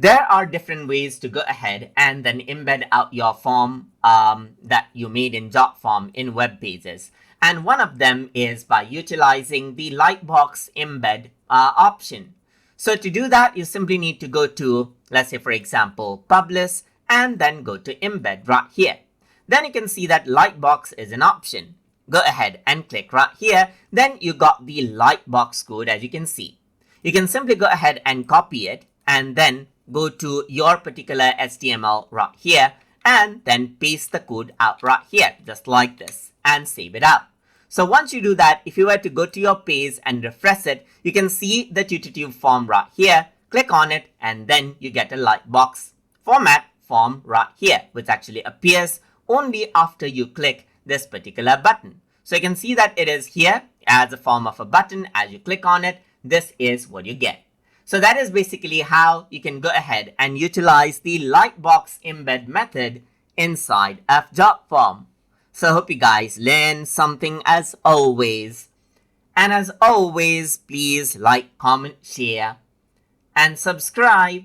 There are different ways to go ahead and then embed out your form that you made in Jotform in web pages. And one of them is by utilizing the Lightbox Embed option. So to do that, you simply need to go to, let's say, for example, Publish, and then go to Embed right here. Then you can see that Lightbox is an option. Go ahead and click right here. Then you got the Lightbox code, as you can see. You can simply go ahead and copy it and then go to your particular HTML right here and then paste the code out right here, just like this, and save it out. So once you do that, if you were to go to your page and refresh it, you can see the tutorial form right here. Click on it and then you get a Lightbox format form right here, which actually appears only after you click this particular button. So you can see that it is here as a form of a button. As you click on it, this is what you get. So that is basically how you can go ahead and utilize the Lightbox Embed method inside of Jotform. So I hope you guys learned something as always. And as always, please like, comment, share, and subscribe.